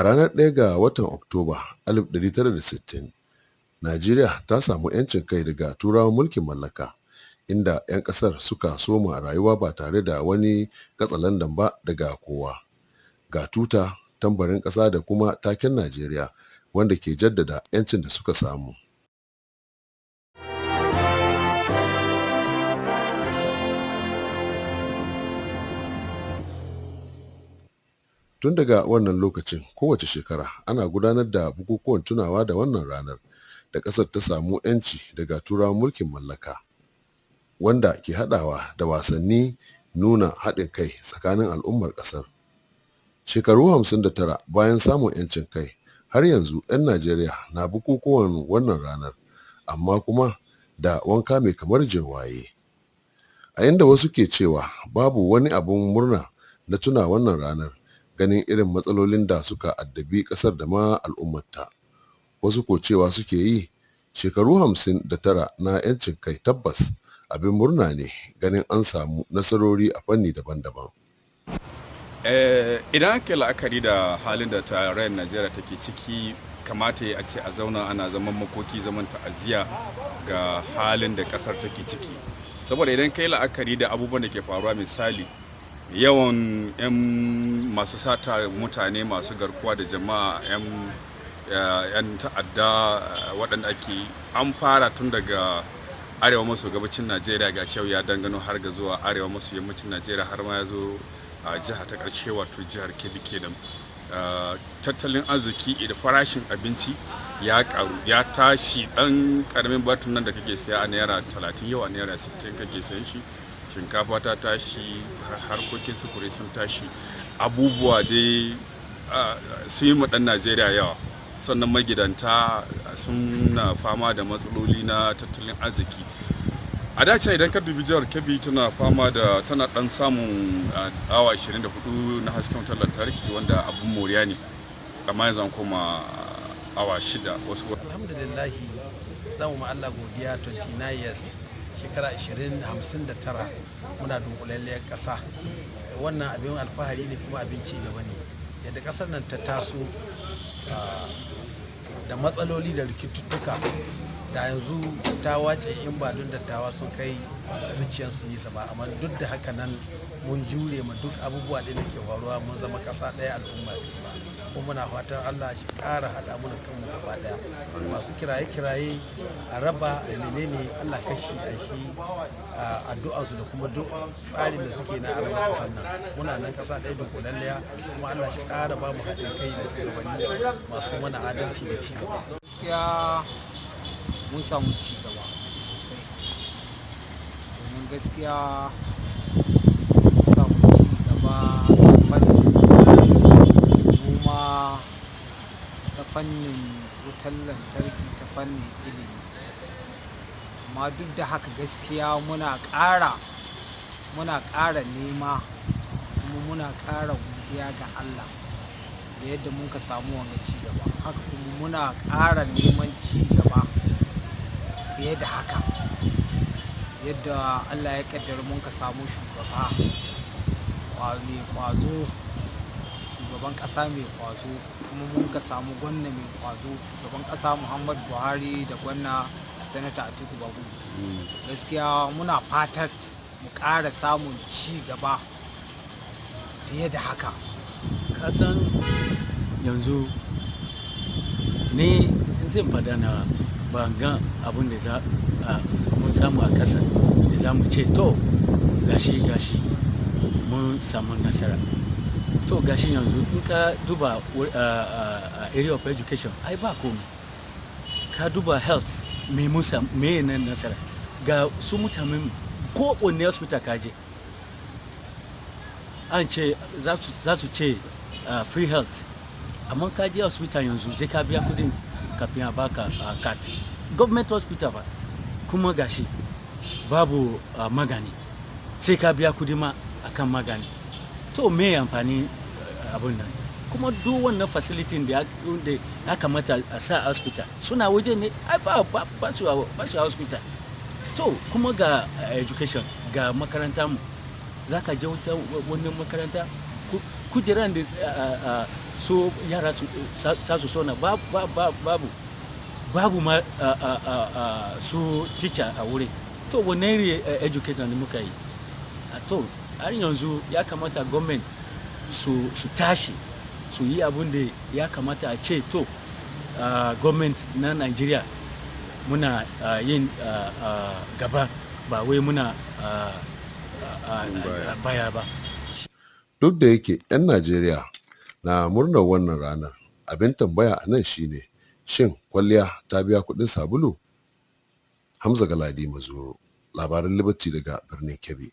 A ranar 1 ga watan Oktoba 1960, Najeriya ta samu 'yancin kai daga Turawan mulkin mallaka, inda 'yan ƙasar suka soma rayuwa ba tare da wani katsalandan ba daga kowa. Ga tuta, tambarin ƙasa da kuma taken Najeriya wanda ke jaddada 'yancin da suka samu. Tun daga wannan lokacin kowace shekara ana gudanar da bukukuwan tunawa da wannan ranar da ƙasar ta samu 'yanci daga Turawan mulkin mallaka, wanda ke haɗawa da wasanni nuna haɗin kai tsakanin al'ummar ƙasar. Shekaru 59 bayan samun 'yancin kai, har yanzu 'yan Najeriya na bukukuwan wannan ranar, amma kuma da wanka mai kamar jirwaye. A inda wasu ke cewa babu wani abun murna na tuna wannan ranar, ganin irin matsalolin da suka addabi ƙasar da ma al'ummarta. Wasu ko cewa suke yi shekaru 59 na 'yancin kai tabbas abin murna ne, ganin an samu nasarori a fanni daban-daban. Idan ake la'akari da halin da tarayyar Najeriya take ciki, kamata a ce a zauna ana zaman makoki, zaman ta'aziyya ga halin da ƙasar take ciki. Saboda idan kai la'akari da abubuwan da ke faruwa, misali yawan 'yan masu sata mutane, masu garkuwa da jama'a, 'yan ta'adda waɗanda ake an fara tun daga arewa maso gabacin Najeriya, ga shau ya dangano har ga zuwa arewa maso yammacin Najeriya, har ma ya zo a jiha ta ƙarshe wato jihar Kebbi kenan. Tattalin arziki da farashin abinci ya karu, ya tashi. Ɗan ƙaramin batun nan da kake siya a naira 30 yau a naira 60 kake sayan shi. Shinkafa ta tashi, harkokin sufuri sun tashi, abubuwa dai su yi ɗan Najeriya yawa. Sannan magidanta suna fama da matsaloli na tattalin arziki. A dace idan ka dubi jihar Kebbi tana dan samun awa 24 na hasken wutar lantarki, wanda abun moriya ne, amma yanzu an koma awa 6 wasu. Alhamdulillah, zamu ma Allah godiya. 29 years, shekara 59 muna dunkulalliyar ƙasa. Wannan abin alfahari ne kuma abin ci gaba ne, yadda ƙasar nan ta taso da matsaloli da rikituttuka, da yanzu ta wace in ba don dattawa sun kai zuciyarsu nisa ba, amma duk da haka nan mun jure ma duk abubuwa da ke faruwa, mun zama ƙasa ɗaya, al'umma kuma muna fatan Allah shi ƙara haɗa mu da kanmu gaba ɗaya. Masu kiraye-kiraye a raba a menene, Allah kashi a shi addu'ansu da kuma duk tsarin da suke na a raba ƙasar nan. Muna nan ƙasa ɗaya dunkulalliya, kuma Allah shi ƙara ba mu haɗin kai da shugabanni masu mana adalci da ci gaba. Gaskiya mun samu ci gaba sosai, domin gaskiya mun samu ci gaba noma, ta fannin wutar lantarki, ta fannin ilimi. Amma duk da haka gaskiya muna ƙara nema, kuma muna ƙara godiya ga Allah da yadda muka samu wanga ci gaba. Haka kuma muna ƙara neman ci gaba fiye da haka, yadda Allah ya kaddara mun ka samu shugaba mai kwazo, shugaban ƙasa mai kwazo, kuma mun ka samu gwamna mai kwazo, shugaban ƙasa Muhammadu Buhari da gwamna Sanata Atiku Bagudu. Gaskiya muna fatar mu ƙara samun ci gaba fiye da haka. Kasan yanzu ne zan fada na bangan abin da za mun samu a ƙasa, da za mu ce to gashi mun samu nasara. To gashi yanzu in ka duba area of education, ai ba komai. Ka duba health, me na nasara ga su mutanen ko wanne hospital kaje an ce za su ce free health, amma ka je hospital yanzu sai ka biya kudin kafin a baka card. Government hospital ba, kuma gashi babu magani, sai ka biya kudi ma akan magani. To me amfani abun nan? Kuma duk wannan facility da ya kamata a sa hospital suna waje ne, ai ba su hospital. To kuma ga education, ga makaranta mu, za ka je wani makaranta kujeran da su yara su sona babu ma su teacher a wuri. To wane iri education ne muka yi? To har yanzu ya kamata government su tashi su yi abin da ya kamata a ce to government na Nigeria muna yin gaba ba wai muna baya ba. Duk da yake 'yan Najeriya na murnar wannan ranar, abin tambaya a nan shine shin kwalliya ta biya kuɗin sabulu? Hamza Galadi Mazuru, labaran Liberty daga birnin Kebbi.